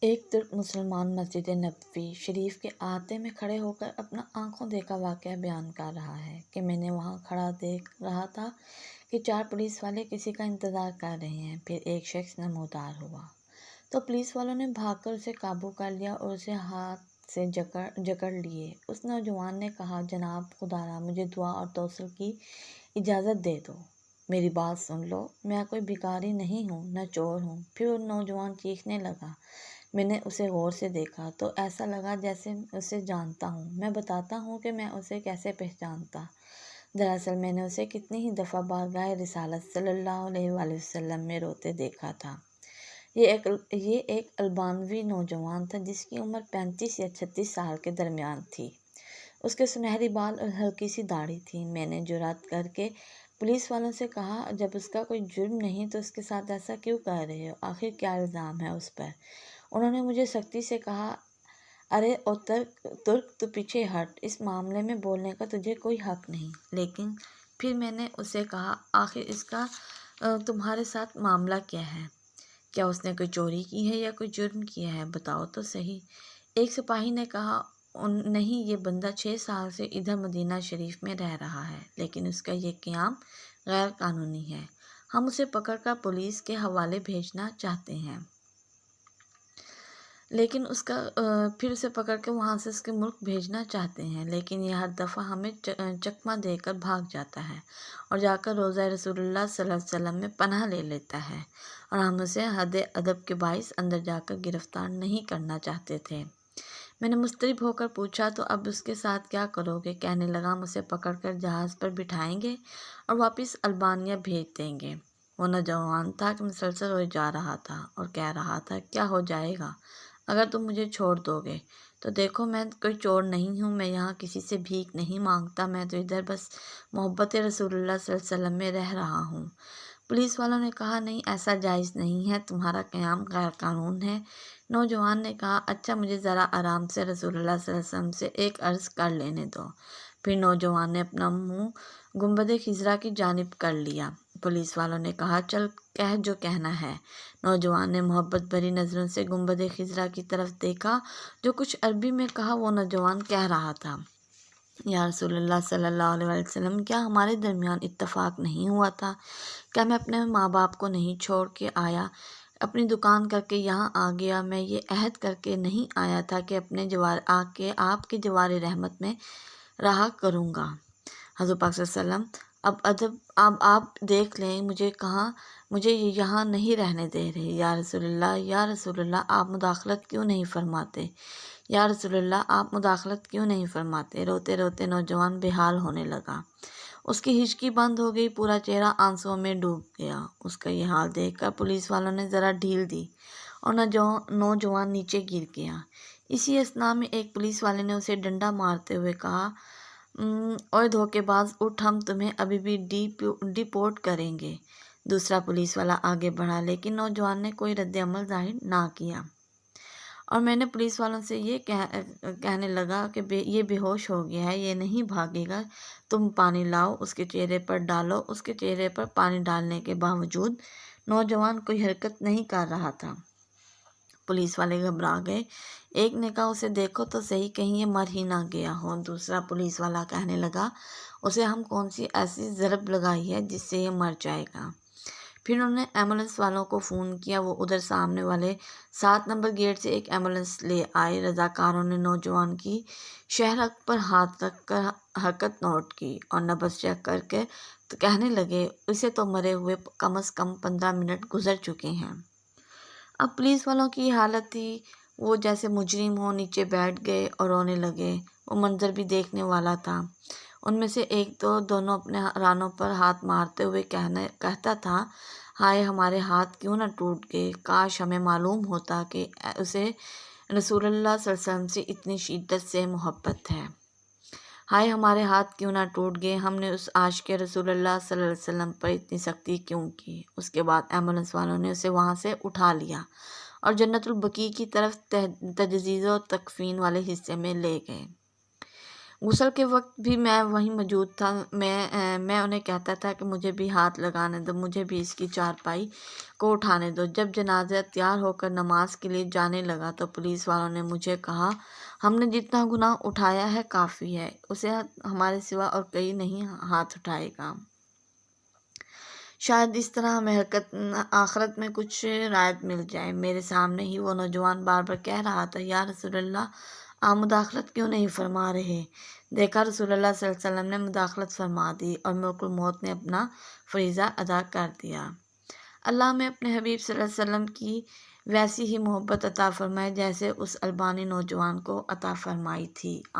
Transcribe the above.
ایک ترک مسلمان مسجد نبوی شریف کے احاطے میں کھڑے ہو کر اپنا آنکھوں دیکھا واقعہ بیان کر رہا ہے کہ میں نے وہاں کھڑا دیکھ رہا تھا کہ 4 پولیس والے کسی کا انتظار کر رہے ہیں۔ پھر ایک شخص نمودار ہوا تو پولیس والوں نے بھاگ کر اسے قابو کر لیا اور اسے ہاتھ سے جکڑ لیے۔ اس نوجوان نے کہا، جناب خدارا، مجھے دعا اور توسل کی اجازت دے دو، میری بات سن لو، میں کوئی بھکاری نہیں ہوں، نہ چور ہوں۔ پھر وہ نوجوان چیخنے لگا۔ میں نے اسے غور سے دیکھا تو ایسا لگا جیسے اسے جانتا ہوں۔ میں بتاتا ہوں کہ میں اسے کیسے پہچانتا۔ دراصل میں نے اسے کتنی ہی دفعہ بارگاہ رسالت صلی اللہ علیہ وآلہ وسلم میں روتے دیکھا تھا۔ یہ ایک البانوی نوجوان تھا جس کی عمر 35 یا 36 سال کے درمیان تھی۔ اس کے سنہری بال اور ہلکی سی داڑھی تھی۔ میں نے جرأت کر کے پولیس والوں سے کہا، جب اس کا کوئی جرم نہیں تو اس کے ساتھ ایسا کیوں کر رہے ہو؟ آخر کیا الزام ہے اس پر؟ انہوں نے مجھے سختی سے کہا، ارے او ترک، تو پیچھے ہٹ، اس معاملے میں بولنے کا تجھے کوئی حق نہیں۔ لیکن پھر میں نے اسے کہا، آخر اس کا تمہارے ساتھ معاملہ کیا ہے؟ کیا اس نے کوئی چوری کی ہے یا کوئی جرم کیا ہے؟ بتاؤ تو صحیح۔ ایک سپاہی نے کہا، نہیں، یہ بندہ 6 سال سے ادھر مدینہ شریف میں رہ رہا ہے، لیکن اس کا یہ قیام غیر قانونی ہے۔ ہم اسے پکڑ کر پولیس کے حوالے بھیجنا چاہتے ہیں، لیکن پھر اسے پکڑ کے وہاں سے اس کے ملک بھیجنا چاہتے ہیں، لیکن یہ ہر دفعہ ہمیں چکمہ دے کر بھاگ جاتا ہے اور جا کر روضہ رسول اللہ صلی اللہ علیہ وسلم میں پناہ لے لیتا ہے، اور ہم اسے حد ادب کے باعث اندر جا کر گرفتار نہیں کرنا چاہتے تھے۔ میں نے مضطرب ہو کر پوچھا، تو اب اس کے ساتھ کیا کرو گے؟ کہنے لگا، ہم اسے پکڑ کر جہاز پر بٹھائیں گے اور واپس البانیہ بھیج دیں گے۔ وہ نوجوان تھا کہ مسلسل روئے جا رہا تھا اور کہہ رہا تھا، کیا ہو جائے گا اگر تم مجھے چھوڑ دو گے؟ تو دیکھو، میں کوئی چور نہیں ہوں، میں یہاں کسی سے بھیک نہیں مانگتا، میں تو ادھر بس محبت رسول اللہ صلی اللہ علیہ وسلم میں رہ رہا ہوں۔ پولیس والوں نے کہا، نہیں، ایسا جائز نہیں ہے، تمہارا قیام غیر قانون ہے۔ نوجوان نے کہا، اچھا، مجھے ذرا آرام سے رسول اللہ صلی اللہ علیہ وسلم سے ایک عرض کر لینے دو۔ پھر نوجوان نے اپنا منہ گنبد خضرا کی جانب کر لیا۔ پولیس والوں نے کہا، چل کہہ جو کہنا ہے۔ نوجوان نے محبت بھری نظروں سے گنبد خضرا کی طرف دیکھا۔ جو کچھ عربی میں کہا وہ نوجوان کہہ رہا تھا، یا رسول اللہ صلی اللہ علیہ وسلم، کیا ہمارے درمیان اتفاق نہیں ہوا تھا؟ کیا میں اپنے ماں باپ کو نہیں چھوڑ کے آیا، اپنی دکان کر کے یہاں آ گیا؟ میں یہ عہد کر کے نہیں آیا تھا کہ آپ کے جوار رحمت میں رہا کروں گا؟ حضور پاک صلی اللہ علیہ وسلم، اب آپ دیکھ لیں، مجھے یہاں نہیں رہنے دے رہے۔ یا رسول اللہ، یا رسول اللہ، آپ مداخلت کیوں نہیں فرماتے؟ یا رسول اللہ، آپ مداخلت کیوں نہیں فرماتے؟ روتے روتے نوجوان بے حال ہونے لگا۔ اس کی ہچکی بند ہو گئی، پورا چہرہ آنسوؤں میں ڈوب گیا۔ اس کا یہ حال دیکھ کر پولیس والوں نے ذرا ڈھیل دی اور نوجوان نیچے گر گیا۔ اسی اثنا میں ایک پولیس والے نے اسے ڈنڈا مارتے ہوئے کہا، اوئے دھوکے باز، اٹھ، ہم تمہیں ابھی بھی ڈی پورٹ کریں گے۔ دوسرا پولیس والا آگے بڑھا، لیکن نوجوان نے کوئی رد عمل ظاہر نہ کیا، اور میں نے پولیس والوں سے یہ کہنے لگا کہ یہ بے ہوش ہو گیا ہے، یہ نہیں بھاگے گا، تم پانی لاؤ، اس کے چہرے پر ڈالو۔ اس کے چہرے پر پانی ڈالنے کے باوجود نوجوان کوئی حرکت نہیں کر رہا تھا۔ پولیس والے گھبرا گئے۔ ایک نے کہا، اسے دیکھو تو صحیح، کہیں یہ مر ہی نہ گیا ہو۔ دوسرا پولیس والا کہنے لگا، اسے ہم کون سی ایسی ضرب لگائی ہے جس سے یہ مر جائے گا؟ پھر انہوں نے ایمبولینس والوں کو فون کیا، وہ ادھر سامنے والے 7 نمبر گیٹ سے ایک ایمبولینس لے آئے۔ رضاکاروں نے نوجوان کی شہرک پر ہاتھ رکھ کر حرکت نوٹ کی اور نبض چیک کر کے تو کہنے لگے، اسے تو مرے ہوئے کم از کم 15 منٹ گزر چکے ہیں۔ اب پولیس والوں کی حالت تھی وہ جیسے مجرم ہو، نیچے بیٹھ گئے اور رونے لگے۔ وہ منظر بھی دیکھنے والا تھا۔ ان میں سے ایک دونوں اپنے رانوں پر ہاتھ مارتے ہوئے کہتا تھا، ہائے، ہمارے ہاتھ کیوں نہ ٹوٹ گئے، کاش ہمیں معلوم ہوتا کہ اسے رسول اللہ صلی اللہ علیہ وسلم سے اتنی شدت سے محبت ہے۔ ہائے، ہمارے ہاتھ کیوں نہ ٹوٹ گئے، ہم نے اس عاشق رسول اللہ صلی اللہ علیہ وسلم پر اتنی سختی کیوں کی۔ اس کے بعد ایمبولینس والوں نے اسے وہاں سے اٹھا لیا اور جنت البقیع کی طرف تجہیز و تکفین والے حصے میں لے گئے۔ غسل کے وقت بھی میں وہیں موجود تھا۔ میں انہیں کہتا تھا کہ مجھے بھی ہاتھ لگانے دو، مجھے بھی اس کی چارپائی کو اٹھانے دو۔ جب جنازہ تیار ہو کر نماز کے لیے جانے لگا تو پولیس والوں نے مجھے کہا، ہم نے جتنا گناہ اٹھایا ہے کافی ہے، اسے ہمارے سوا اور کوئی نہیں ہاتھ اٹھائے گا۔ شاید اس طرح ہمیں آخرت میں کچھ رعایت مل جائے۔ میرے سامنے ہی وہ نوجوان بار بار کہہ رہا تھا، یا رسول اللہ، آپ مداخلت کیوں نہیں فرما رہے؟ دیکھا رسول اللہ صلی اللہ علیہ وسلم نے مداخلت فرما دی اور ملک الموت نے اپنا فریضہ ادا کر دیا۔ اللہ میں اپنے حبیب صلی اللہ علیہ وسلم کی ویسی ہی محبت عطا فرمائے جیسے اس البانی نوجوان کو عطا فرمائی تھی۔